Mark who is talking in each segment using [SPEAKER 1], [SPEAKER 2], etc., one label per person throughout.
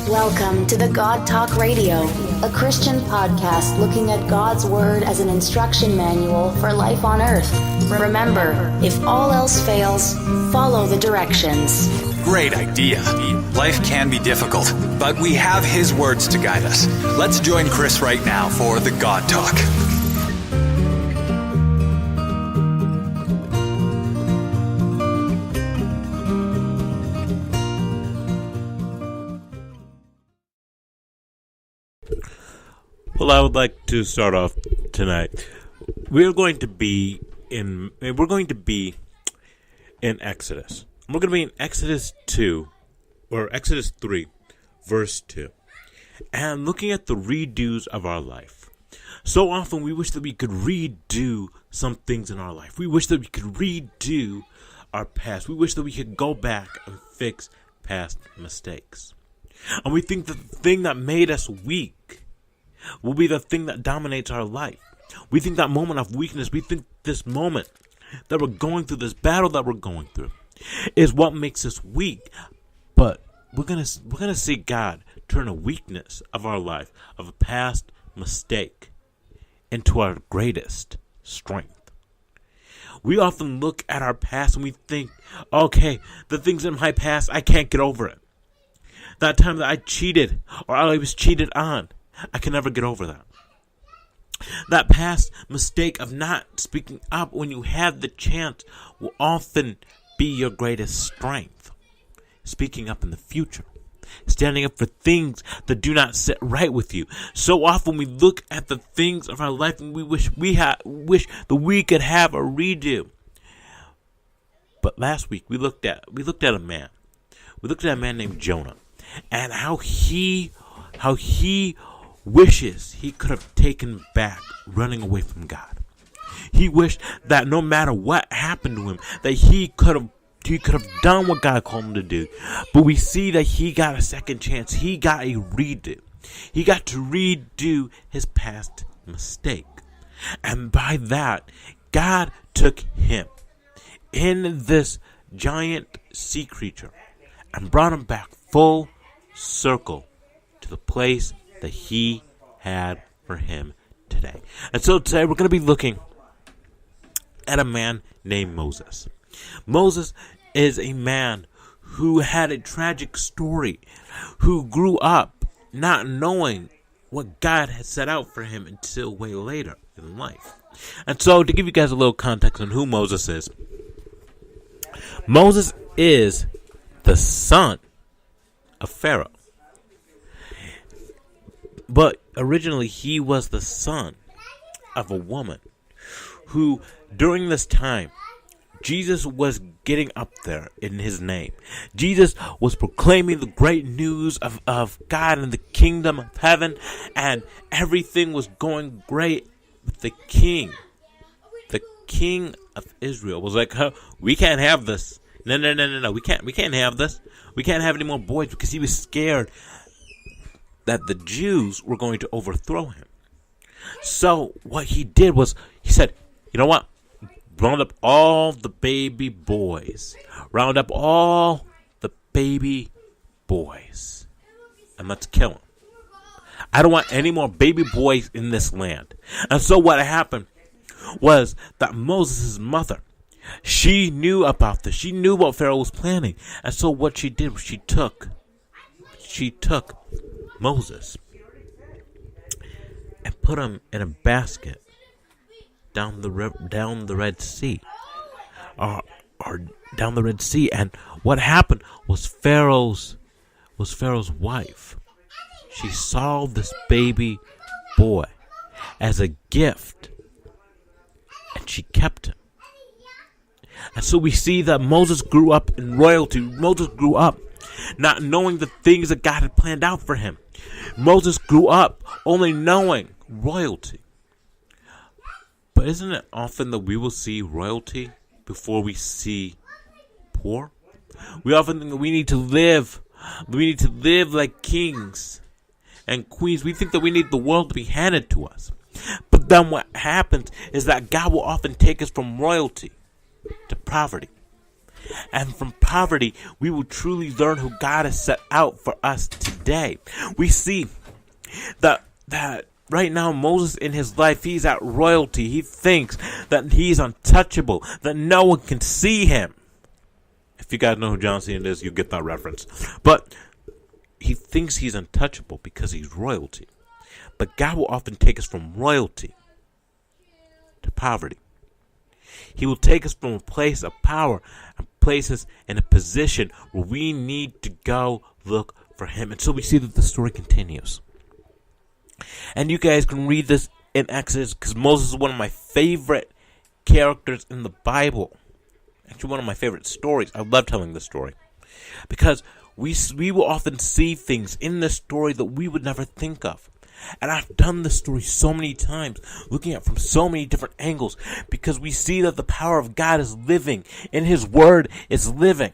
[SPEAKER 1] Welcome to the God Talk Radio, a Christian podcast looking at God's Word as an instruction manual for life on earth. Remember, if all else fails, follow the directions.
[SPEAKER 2] Great idea. Life can be difficult, but we have His words to guide us. Let's join Chris right now for the God Talk.
[SPEAKER 3] Well, I would like to start off tonight. We're going to be in Exodus. We're going to be in Exodus 2 or Exodus 3, verse 2. And looking at the redos of our life. So often we wish that we could redo some things in our life. We wish that we could redo our past. We wish that we could go back and fix past mistakes. And we think that the thing that made us weak will be the thing that dominates our life. We think that moment of weakness, we think this moment that we're going through, this battle that we're going through, is what makes us weak. But we're gonna see God turn a weakness of our life, of a past mistake, into our greatest strength. We often look at our past and we think, okay, the things in my past, I can't get over it. That time that I cheated or I was cheated on, I can never get over that. That past mistake of not speaking up when you have the chance will often be your greatest strength. Speaking up in the future. Standing up for things that do not sit right with you. So often we look at the things of our life and we wish that we could have a redo. But last week we looked at a man. We looked at a man named Jonah and how he wishes he could have taken back running away from God. He wished that no matter what happened to him, that he could have done what God called him to do. But we see that he got a second chance. He got a redo. He got to redo his past mistake. And by that, God took him in this giant sea creature and brought him back full circle to the place that he had for him today. And so today we're going to be looking at a man named Moses. Moses is a man who had a tragic story, who grew up not knowing what God had set out for him until way later in life. And so to give you guys a little context on who Moses is, Moses is the son of Pharaoh. But originally he was the son of a woman who, during this time, Jesus was getting up there in his name. Jesus was proclaiming the great news of God and the kingdom of heaven, and everything was going great with the king. The king of Israel was like, we can't have this. No, we can't have this. We can't have any more boys, because he was scared that the Jews were going to overthrow him. So what he did was, he said, you know what? Round up all the baby boys. Round up all the baby boys. And let's kill them. I don't want any more baby boys in this land. And so what happened was that Moses' mother, she knew about this. She knew what Pharaoh was planning. And so what she did was she took Moses and put him in a basket down the Red Sea, or down the Red Sea. And what happened was Pharaoh's wife, she saw this baby boy as a gift, and she kept him. And so we see that Moses grew up in royalty. Moses grew up not knowing the things that God had planned out for him. Moses grew up only knowing royalty. But isn't it often that we will see royalty before we see poor? We often think that we need to live like kings and queens. We think that we need the world to be handed to us. But then what happens is that God will often take us from royalty to poverty. And from poverty, we will truly learn who God has set out for us to day. We see that right now Moses in his life, he's at royalty. He thinks that he's untouchable, that no one can see him. If you guys know who John Cena is, you get that reference. But he thinks he's untouchable because he's royalty. But God will often take us from royalty to poverty. He will take us from a place of power and place us in a position where we need to go look for him. And so we see that the story continues. And you guys can read this in Exodus because Moses is one of my favorite characters in the Bible. Actually, one of my favorite stories. I love telling this story because we will often see things in this story that we would never think of. And I've done this story so many times, looking at it from so many different angles, because we see that the power of God is living, and his word is living.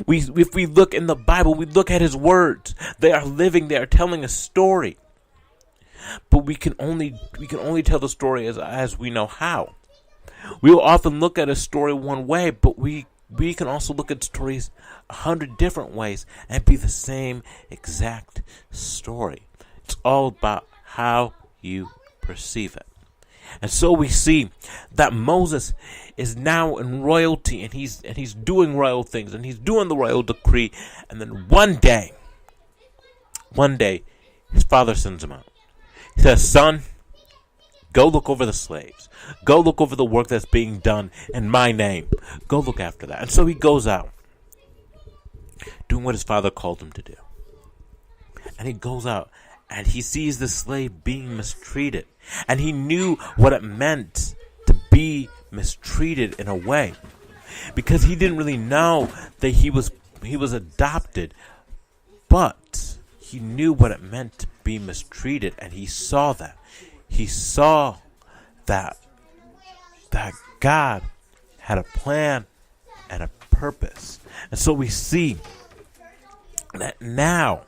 [SPEAKER 3] If we look in the Bible, we look at his words. They are living, they are telling a story. But we can only tell the story as we know how. We will often look at a story one way, but we can also look at stories 100 different ways and be the same exact story. It's all about how you perceive it. And so we see that Moses is now in royalty, and he's doing royal things, and he's doing the royal decree. And then one day, his father sends him out. He says, "Son, go look over the slaves. Go look over the work that's being done in my name. Go look after that." And so he goes out, doing what his father called him to do. And he goes out, and he sees the slave being mistreated. And he knew what it meant to be mistreated in a way. Because he didn't really know that he was adopted. But he knew what it meant to be mistreated. And he saw that. He saw that God had a plan and a purpose. And so we see that now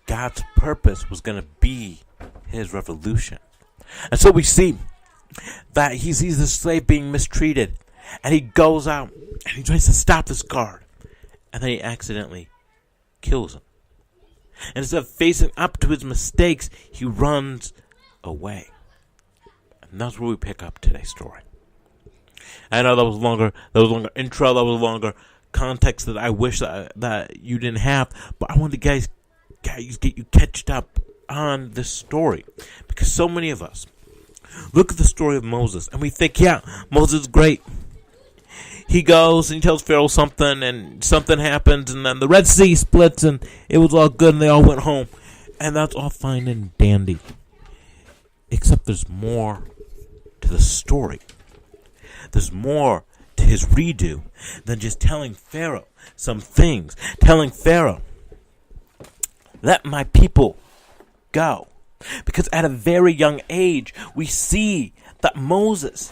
[SPEAKER 3] God's purpose was going to be his revolution. And so we see that he sees the slave being mistreated, and he goes out and he tries to stop this guard, and then he accidentally kills him. And instead of facing up to his mistakes, he runs away. And that's where we pick up today's story. I know that was longer intro, that was longer context that I wish that you didn't have, but I want to guys get you catched up on this story, because so many of us look at the story of Moses and we think, yeah, Moses is great. He goes and he tells Pharaoh something, and something happens, and then the Red Sea splits, and it was all good, and they all went home, and that's all fine and dandy. Except there's more to the story. There's more to his redo than just telling Pharaoh some things. Telling Pharaoh, "Let my people go." Because at a very young age, we see that Moses,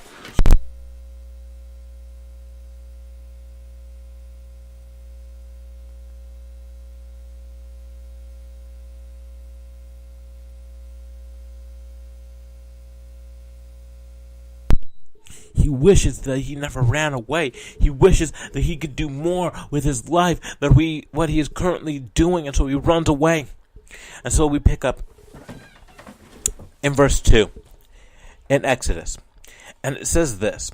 [SPEAKER 3] he wishes that he never ran away. He wishes that he could do more with his life than what he is currently doing, and so he runs away. And so we pick up in verse 2 in Exodus. And it says this: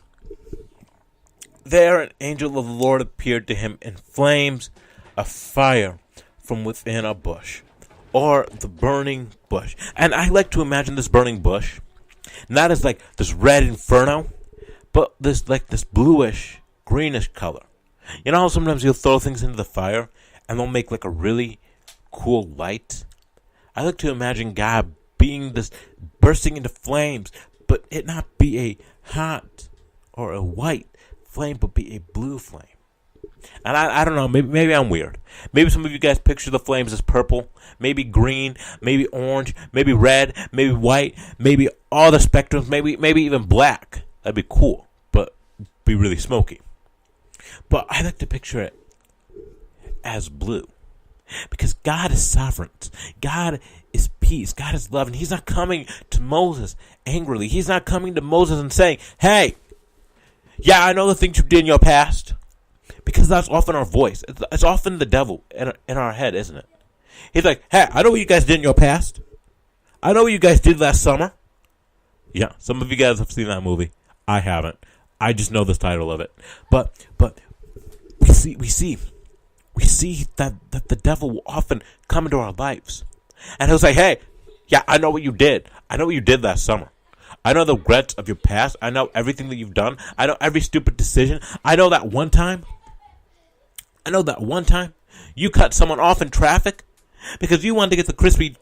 [SPEAKER 3] "There an angel of the Lord appeared to him in flames of fire from within a bush," or the burning bush. And I like to imagine this burning bush not as like this red inferno, but this bluish, greenish color. You know how sometimes you'll throw things into the fire and they'll make like a really cool light? I like to imagine God being this, bursting into flames, but it not be a hot or a white flame, but be a blue flame. And I don't know, maybe I'm weird. Maybe some of you guys picture the flames as purple, maybe green, maybe orange, maybe red, maybe white, maybe all the spectrums, maybe even black. That'd be cool, but be really smoky. But I like to picture it as blue, because God is sovereign. God is peace. God is love. And he's not coming to Moses angrily. He's not coming to Moses and saying, "Hey, yeah, I know the things you did in your past, Because that's often our voice. It's often the devil in our head, isn't it? He's like, hey, I know what you guys did in your past. I know what you guys did last summer. Yeah, some of you guys have seen that movie. I haven't. I just know the title of it. But we see that the devil will often come into our lives. And he'll say, hey, yeah, I know what you did. I know what you did last summer. I know the regrets of your past. I know everything that you've done. I know every stupid decision. I know that one time you cut someone off in traffic because you wanted to get the Krispy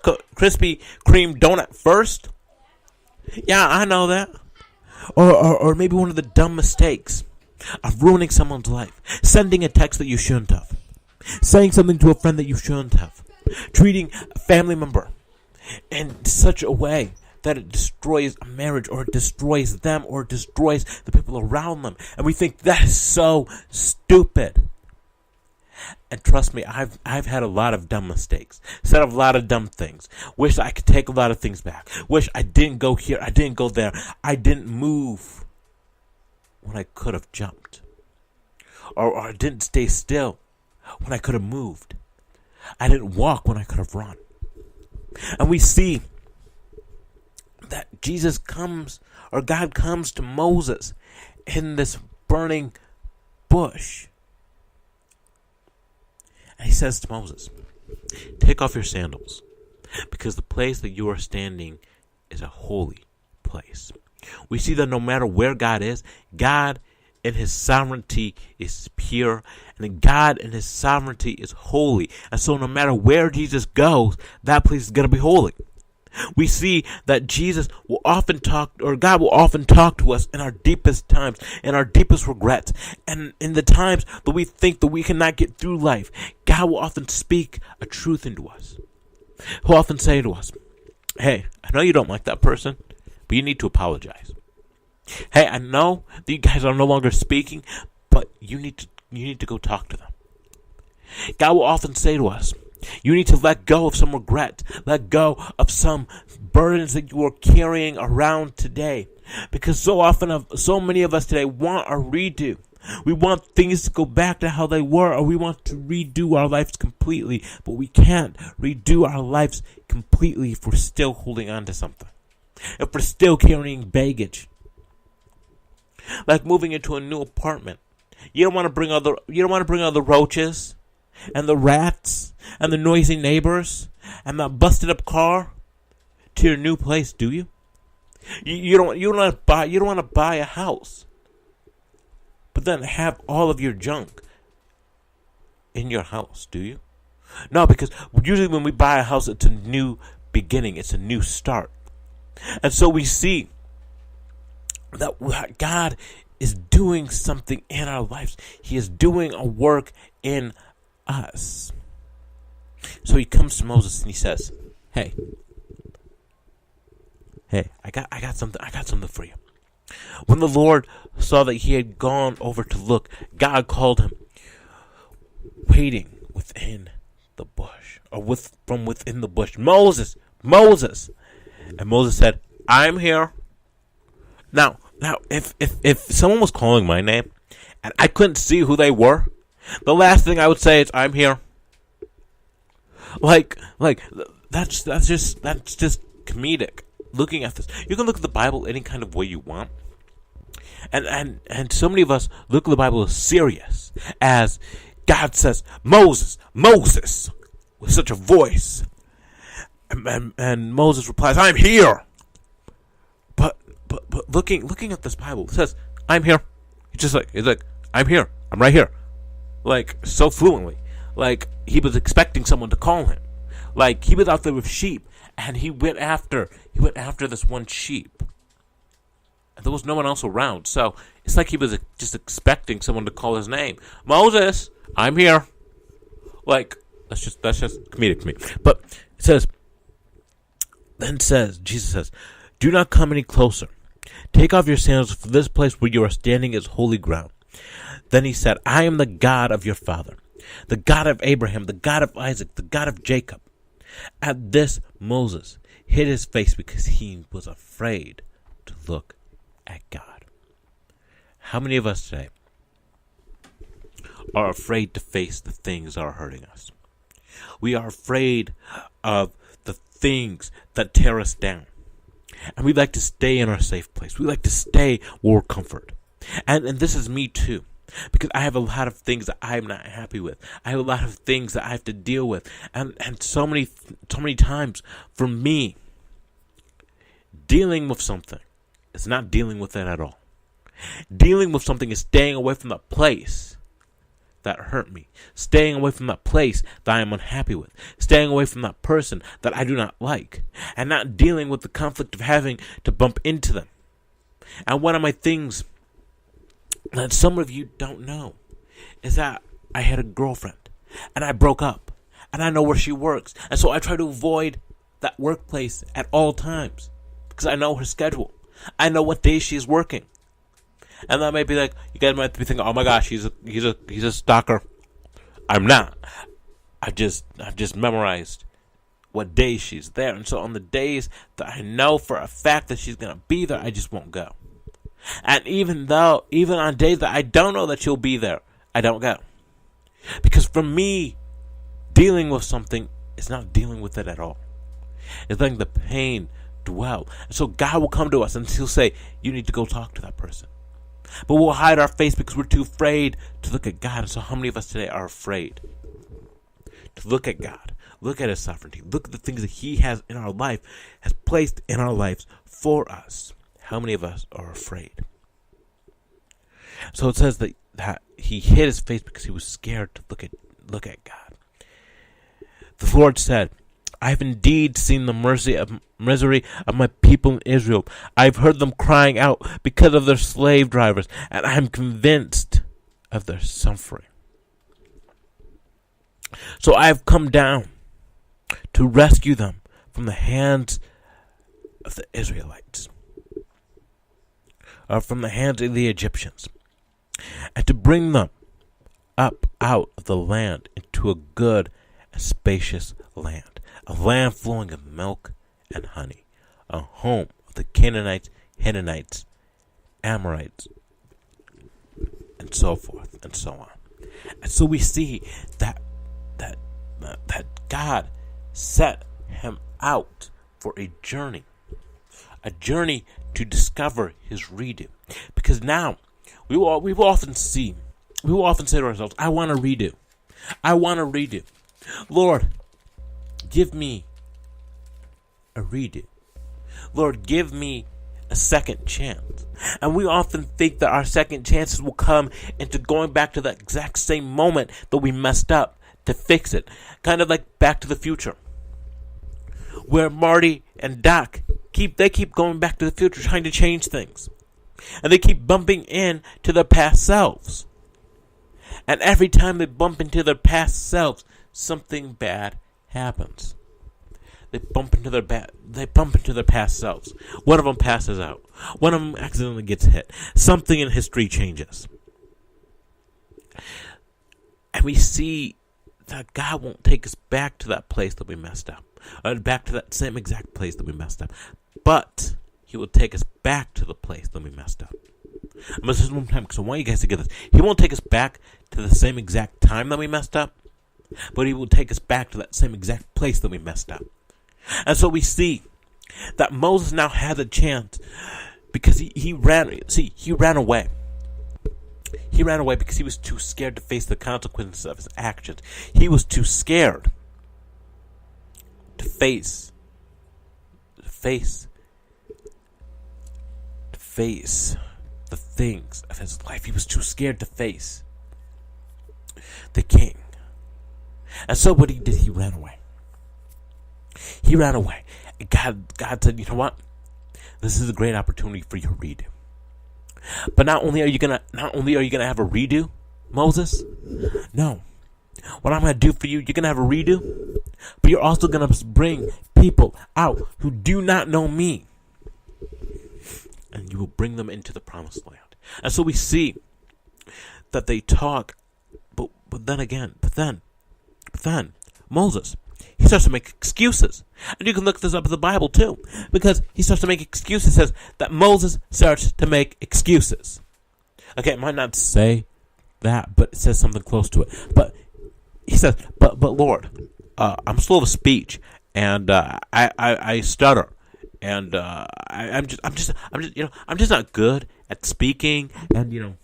[SPEAKER 3] Kreme donut first. Yeah, I know that. Or maybe one of the dumb mistakes of ruining someone's life. Sending a text that you shouldn't have. Saying something to a friend that you shouldn't have. Treating a family member in such a way that it destroys a marriage, or it destroys them, or it destroys the people around them. And we think that is so stupid. And trust me, I've had a lot of dumb mistakes. Said a lot of dumb things. Wish I could take a lot of things back. Wish I didn't go here. I didn't go there. I didn't move when I could have jumped. Or I didn't stay still when I could have moved. I didn't walk when I could have run. And we see that Jesus comes, or God comes to Moses in this burning bush. And he says to Moses, take off your sandals, because the place that you are standing is a holy place. We see that no matter where God is, God in his sovereignty is pure, and God in his sovereignty is holy. And so no matter where Jesus goes, that place is going to be holy. We see that Jesus will often talk, or God will often talk to us in our deepest times, in our deepest regrets, and in the times that we think that we cannot get through life. God will often speak a truth into us. He'll often say to us, hey, I know you don't like that person, but you need to apologize. Hey, I know that you guys are no longer speaking, but you need to go talk to them. God will often say to us, you need to let go of some regret. Let go of some burdens that you are carrying around today. Because so many of us today want a redo. We want things to go back to how they were, or we want to redo our lives completely. But we can't redo our lives completely if we're still holding on to something. If we're still carrying baggage. Like moving into a new apartment. You don't want to bring all the roaches and the rats and the noisy neighbors and that busted up car to your new place, do you? You don't want to buy a house, but then have all of your junk in your house, do you? No, because usually when we buy a house, it's a new beginning, it's a new start. And so we see that God is doing something in our lives. He is doing a work in us. So he comes to Moses and he says, Hey, I got something for you. When the Lord saw that he had gone over to look, God called him, waiting within the bush, or from within the bush, Moses. And Moses said, I'm here. Now, if someone was calling my name and I couldn't see who they were, the last thing I would say is, I'm here. Like that's just comedic. Looking at this, you can look at the Bible any kind of way you want, and so many of us look at the Bible as serious, as God says, Moses, with such a voice, and Moses replies, I'm here. But looking at this Bible, it says, I'm here. He's like, I'm here. I'm right here. Like, so fluently. Like, he was expecting someone to call him. Like, he was out there with sheep, and he went after this one sheep. And there was no one else around. So, it's like he was just expecting someone to call his name. Moses, I'm here. Like, that's just comedic to me. But it says, Jesus says, do not come any closer. Take off your sandals, for this place where you are standing is holy ground. Then he said, I am the God of your father, the God of Abraham, the God of Isaac, the God of Jacob. At this, Moses hid his face because he was afraid to look at God. How many of us today are afraid to face the things that are hurting us. We are afraid of the things that tear us down. And we like to stay in our safe place. We like to stay where we're comfort. And this is me too. Because I have a lot of things that I'm not happy with. I have a lot of things that I have to deal with. And so many times for me, dealing with something is not dealing with it at all. Dealing with something is staying away from that place that hurt me. Staying away from that place that I am unhappy with. Staying away from that person that I do not like. And not dealing with the conflict of having to bump into them. And one of my things that some of you don't know is that I had a girlfriend and I broke up and I know where she works, and so I try to avoid that workplace at all times because I know her schedule. I know what days she's working. And that might be like, you guys might be thinking, oh my gosh, he's a stalker. I'm not. I've just memorized what days she's there, and so on the days that I know for a fact that she's gonna be there, I just won't go. And even on days that I don't know that she'll be there, I don't go. Because for me, dealing with something is not dealing with it at all. It's letting the pain dwell. And so God will come to us and He'll say, you need to go talk to that person. But we'll hide our face because we're too afraid to look at God. And so how many of us today are afraid to look at God, look at His sovereignty, look at the things that He has in our life, has placed in our lives for us? How many of us are afraid? So it says that he hid his face because he was scared to look at God. The Lord said, I have indeed seen the misery of my people in Israel. I have heard them crying out because of their slave drivers, and I am convinced of their suffering. So I have come down to rescue them from the hands of the Israelites, or from the hands of the Egyptians, and to bring them up out of the land into a good and spacious land, a land flowing of milk and honey, a home of the Canaanites, Hittites, Amorites, and so forth and so on. And so we see that God set him out for a journey to discover his redo. Because now we will often say to ourselves, I want to redo. Lord, give me a redo. Lord, give me a second chance. And we often think that our second chances will come into going back to that exact same moment that we messed up to fix it. Kind of like Back to the Future, where Marty and Doc keep going back to the future, trying to change things. And they keep bumping into their past selves. And every time they bump into their past selves, something bad happens. They bump into their past selves. One of them passes out. One of them accidentally gets hit. Something in history changes. And we see that God won't take us back to that place that we messed up. Or back to that same exact place that we messed up. But He will take us back to the place that we messed up. I'm going to say this one time because I want you guys to get this. He won't take us back to the same exact time that we messed up, but He will take us back to that same exact place that we messed up. And so we see that Moses now had a chance because he ran away. He ran away because he was too scared to face the consequences of his actions. He was too scared to face the things of his life. He was too scared to face the king. And so what he did, he ran away. He ran away. And God said, you know what? This is a great opportunity for your redo. But not only are you gonna have a redo, Moses. No. What I'm gonna do for you, you're gonna have a redo, but you're also gonna bring people out who do not know me. And you will bring them into the promised land. And so we see that they talk, but then Moses, he starts to make excuses. And you can look this up in the Bible too, because he starts to make excuses. It says that Moses starts to make excuses. Okay, it might not say that, but it says something close to it. But he says, but Lord, I'm slow of speech, and I stutter, and I'm just not good at speaking, and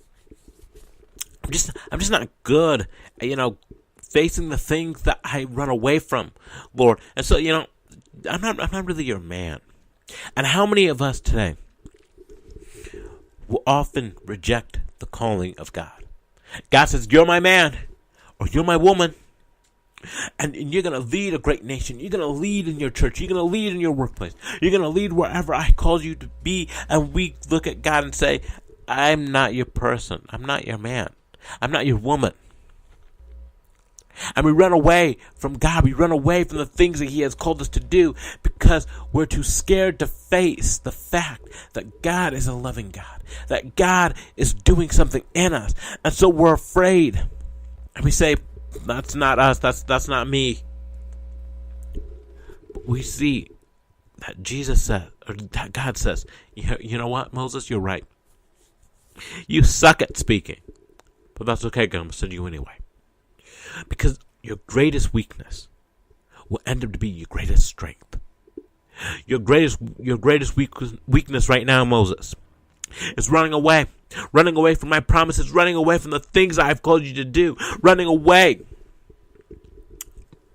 [SPEAKER 3] I'm just not good at facing the things that I run away from, Lord. And so I'm not really your man. And how many of us today will often reject the calling of God? God says, you're my man, or you're my woman, and you're going to lead a great nation. You're going to lead in your church. You're going to lead in your workplace. You're going to lead wherever I call you to be. And we look at God and say, I'm not your person. I'm not your man. I'm not your woman. And we run away from God. We run away from the things that He has called us to do because we're too scared to face the fact that God is a loving God, that God is doing something in us. And so we're afraid. And we say, that's not us. That's not me. But we see that Jesus says, or that God says, you know what, Moses, you're right. You suck at speaking. But that's okay, God. I'm going to send you anyway. Because your greatest weakness will end up to be your greatest strength. Your greatest weakness right now, Moses, is running away from my promises, running away from the things I've called you to do, running away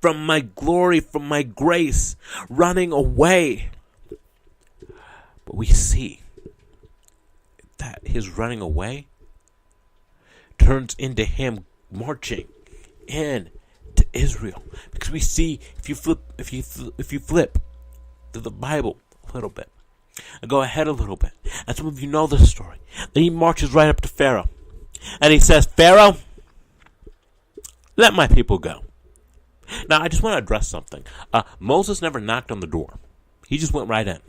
[SPEAKER 3] from my glory, from my grace, running away. But we see that his running away turns into him marching in to Israel, because we see if you flip to the Bible a little bit and go ahead a little bit, and some of you know this story, then he marches right up to Pharaoh and he says, Pharaoh, let my people go. Now I just want to address something. Moses never knocked on the door. He just went right in.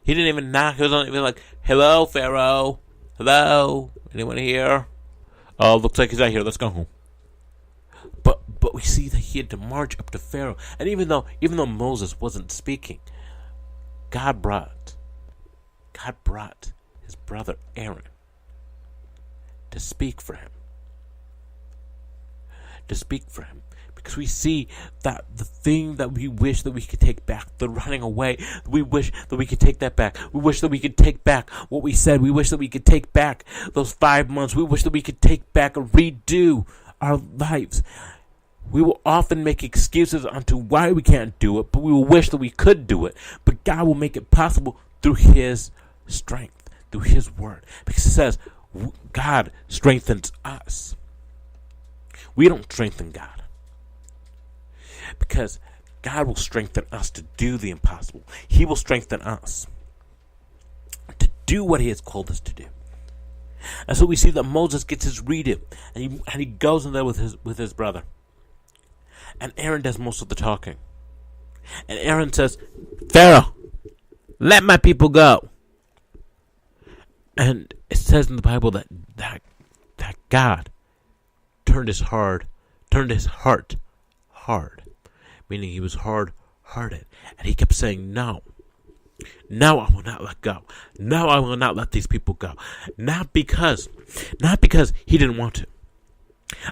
[SPEAKER 3] He didn't even knock. He wasn't even like, hello, Pharaoh, hello, anyone here? Oh, looks like he's out here. Let's go home. But we see that he had to march up to Pharaoh. And even though Moses wasn't speaking, God brought his brother Aaron to speak for him. Because we see that the thing that we wish that we could take back, the running away, we wish that we could take that back. We wish that we could take back what we said. We wish that we could take back those 5 months. We wish that we could take back and redo our lives. We will often make excuses onto why we can't do it, but we will wish that we could do it. But God will make it possible through His strength, through His word. Because it says God strengthens us. We don't strengthen God. Because God will strengthen us to do the impossible. He will strengthen us to do what He has called us to do. And so we see that Moses gets his redo, and he goes in there with his brother. And Aaron does most of the talking. And Aaron says, Pharaoh, let my people go. And it says in the Bible that God turned his heart hard. Meaning he was hard-hearted. And he kept saying, no, I will not let go. No, I will not let these people go. Not because he didn't want to.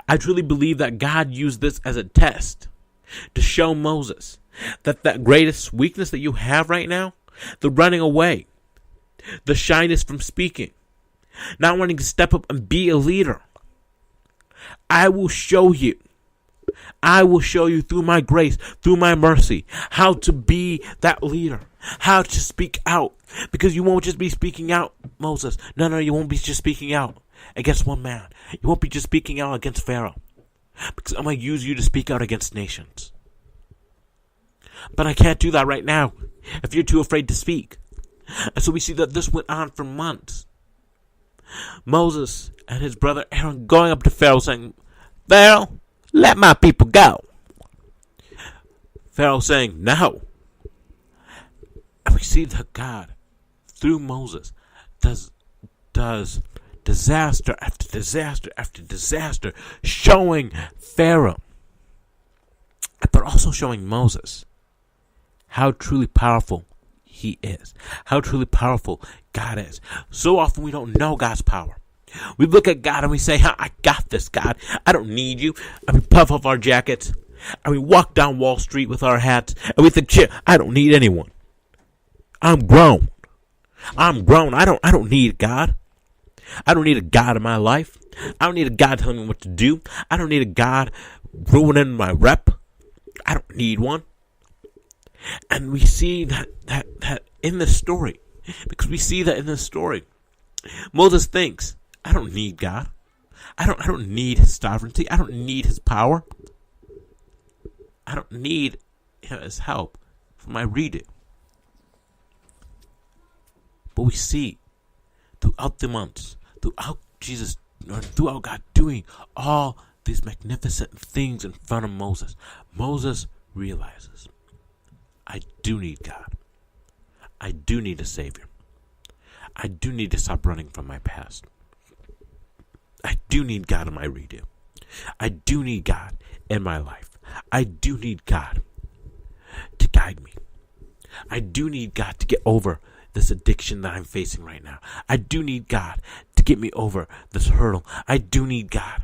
[SPEAKER 3] I truly believe that God used this as a test to show Moses that greatest weakness that you have right now, the running away, the shyness from speaking, not wanting to step up and be a leader, I will show you through my grace, through my mercy, how to be that leader, how to speak out. Because you won't just be speaking out, Moses. No, you won't be just speaking out against one man. You won't be just speaking out against Pharaoh. Because I'm going to use you to speak out against nations. But I can't do that right now if you're too afraid to speak. And so we see that this went on for months. Moses and his brother Aaron going up to Pharaoh saying, Pharaoh, let my people go. Pharaoh saying, no. And we see that God, through Moses, does disaster after disaster after disaster, showing Pharaoh, but also showing Moses how truly powerful He is, how truly powerful God is. So often we don't know God's power. We look at God and we say, I got this, God. I don't need you. And we puff off our jackets and we walk down Wall Street with our hats and we think, shit, I don't need anyone. I'm grown. I don't need God. I don't need a God in my life. I don't need a God telling me what to do. I don't need a God ruining my rep. I don't need one. And we see that in this story. Because we see that in this story. Moses thinks, I don't need God. I don't need his sovereignty. I don't need his power. I don't need his help for my redo. But we see throughout the months, throughout God doing all these magnificent things in front of Moses, Moses realizes, I do need God. I do need a Savior. I do need to stop running from my past. I do need God in my redo. I do need God in my life. I do need God to guide me. I do need God to get over this addiction that I'm facing right now. I do need God to get me over this hurdle. I do need God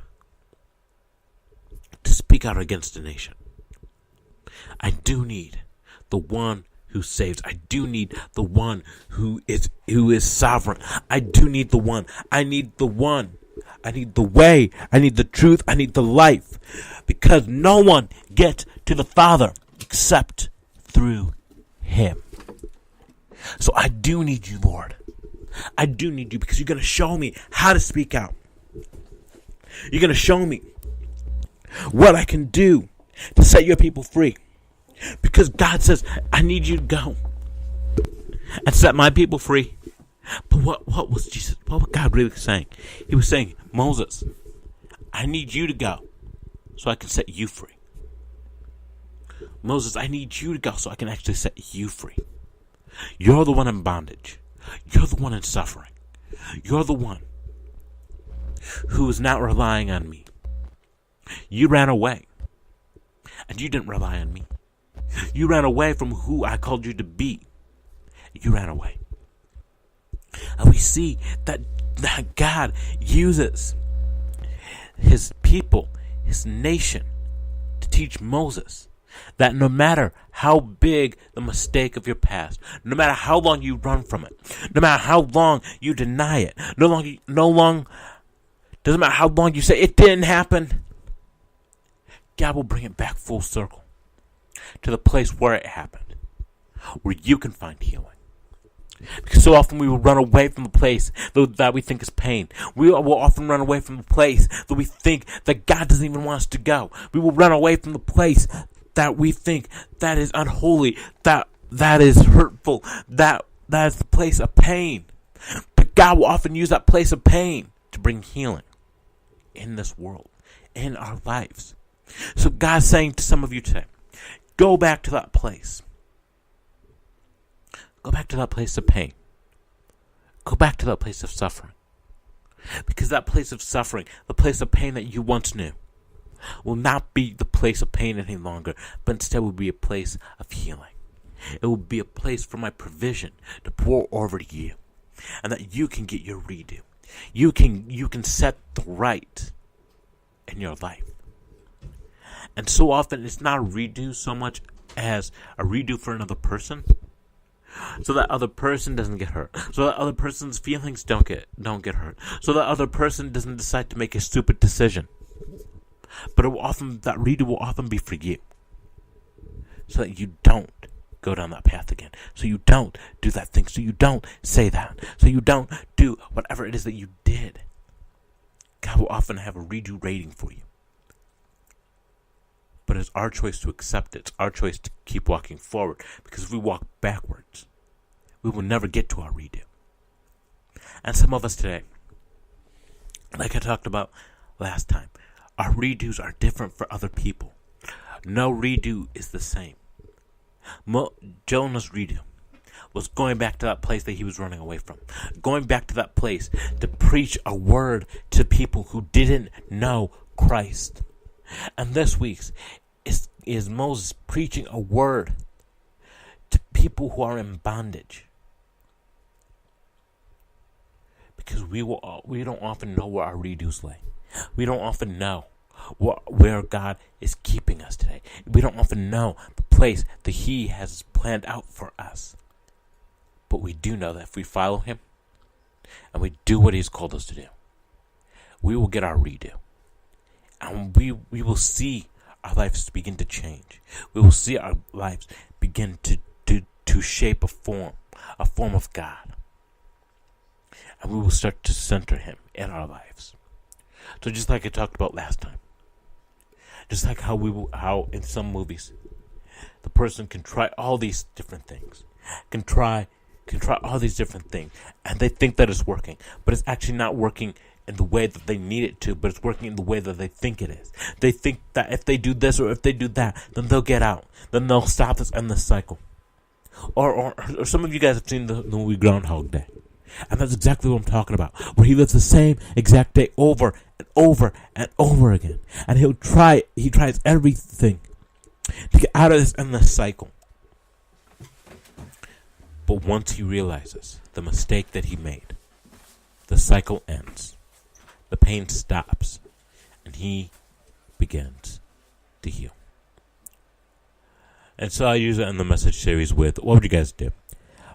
[SPEAKER 3] to speak out against a nation. I do need the one who saves. I do need the one who is sovereign. I do need the one. I need the one. I need the way. I need the truth. I need the life. Because no one gets to the Father except through him. So I do need you, Lord. I do need you because you're going to show me how to speak out. You're going to show me what I can do to set your people free. Because God says, I need you to go and set my people free. But what was Jesus, what was God really saying? He was saying, Moses, I need you to go so I can set you free. Moses, I need you to go so I can actually set you free. You're the one in bondage. You're the one in suffering. You're the one who is not relying on me. You ran away. And you didn't rely on me. You ran away from who I called you to be. You ran away. And we see that God uses his people, his nation, to teach Moses that no matter how big the mistake of your past, no matter how long you run from it, no matter how long you deny it, doesn't matter how long you say it didn't happen, God will bring it back full circle to the place where it happened, where you can find healing. Because so often we will run away from the place that we think is pain. We will often run away from the place that we think that God doesn't even want us to go. We will run away from the place that we think that is unholy, that is hurtful, that is the place of pain. But God will often use that place of pain to bring healing in this world, in our lives. So God's saying to some of you today, go back to that place. Go back to that place of pain. Go back to that place of suffering. Because that place of suffering, the place of pain that you once knew, will not be the place of pain any longer, but instead will be a place of healing. It will be a place for my provision to pour over to you, and that you can get your redo. You can set the right in your life. And so often it's not a redo so much as a redo for another person, so that other person doesn't get hurt, so that other person's feelings don't get hurt, so that other person doesn't decide to make a stupid decision. But that redo will often be for you, so that you don't go down that path again, so you don't do that thing, so you don't say that, so you don't do whatever it is that you did. God will often have a redo rating for you. But it's our choice to accept it. It's our choice to keep walking forward. Because if we walk backwards, we will never get to our redo. And some of us today, like I talked about last time, our redos are different for other people. No redo is the same. Jonah's redo was going back to that place that he was running away from. Going back to that place to preach a word to people who didn't know Christ. And this week's is Moses preaching a word to people who are in bondage. Because we don't often know where our redos lay. We don't often know where God is keeping us today. We don't often know the place that He has planned out for us. But we do know that if we follow Him and we do what He's called us to do, we will get our redo. And we will see our lives begin to change. We will see our lives begin to shape a form of God. And we will start to center Him in our lives. So just like I talked about last time, just like how in some movies, the person can try all these different things, can try all these different things, and they think that it's working, but it's actually not working in the way that they need it to, but it's working in the way that they think it is. They think that if they do this or if they do that, then they'll get out, then they'll stop this endless cycle. Or some of you guys have seen the movie Groundhog Day. And that's exactly what I'm talking about. Where he lives the same exact day over and over and over again. And he tries everything to get out of this endless cycle. But once he realizes the mistake that he made, the cycle ends. The pain stops. And he begins to heal. And so I use it in the message series with, what would you guys do?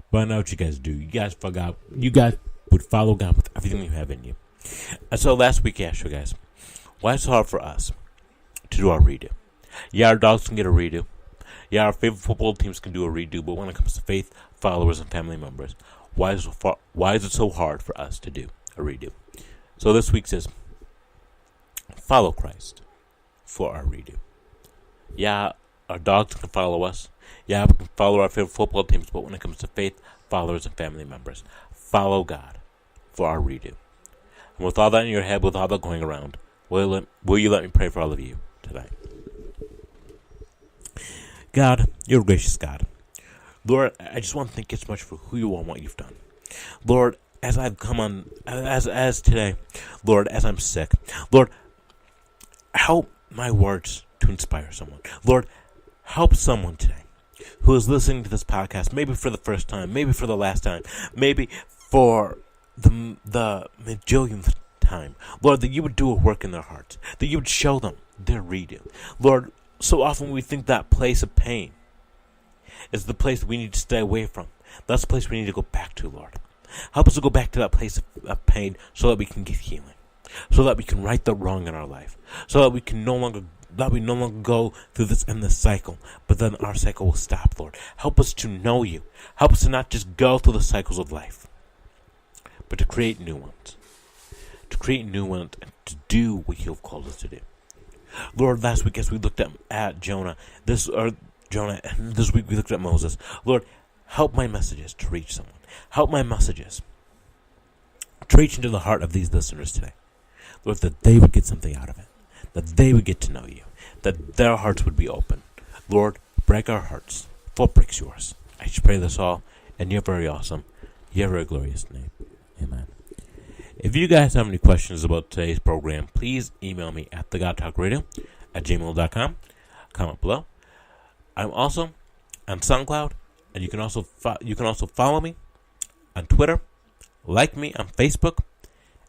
[SPEAKER 3] But I know what you guys do. You guys would follow God with everything you have in you. And so last week I asked you guys, why is it hard for us to do our redo? Yeah, our dogs can get a redo. Yeah, our favorite football teams can do a redo. But when it comes to faith, followers, and family members, why is it so hard for us to do a redo? So this week says, follow Christ for our redo. Yeah, our dogs can follow us. Yeah, we can follow our favorite football teams, but when it comes to faith, followers, and family members, follow God for our redo. And with all that in your head, with all that going around, will you let me pray for all of you tonight? God, you're a gracious God. Lord, I just want to thank you so much for who you are and what you've done. Lord, as I've come on, as today, Lord, as I'm sick, Lord, help my words to inspire someone. Lord, help someone today who is listening to this podcast, maybe for the first time, maybe for the last time, maybe for the millionth time. Lord, that you would do a work in their hearts, that you would show them their redo. Lord, so often we think that place of pain is the place we need to stay away from. That's the place we need to go back to, Lord. Help us to go back to that place of pain so that we can get healing, so that we can right the wrong in our life, so that we no longer go through this endless cycle, but then our cycle will stop, Lord. Help us to know you. Help us to not just go through the cycles of life, but to create new ones. To create new ones and to do what you have called us to do. Lord, last week as we looked at Jonah, and this week we looked at Moses. Lord, help my messages to reach someone. Help my messages to reach into the heart of these listeners today. Lord, that they would get something out of it. That they would get to know you. That their hearts would be open. Lord, break our hearts. What breaks yours? I just pray this all in your very awesome, your very glorious name. Amen. If you guys have any questions about today's program, please email me at thegodtalkradio@gmail.com. Comment below. I'm also on SoundCloud, and you can also follow me on Twitter, like me on Facebook,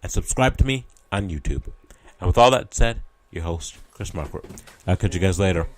[SPEAKER 3] and subscribe to me on YouTube. And with all that said, your host, Chris Marquardt. I'll catch you guys later.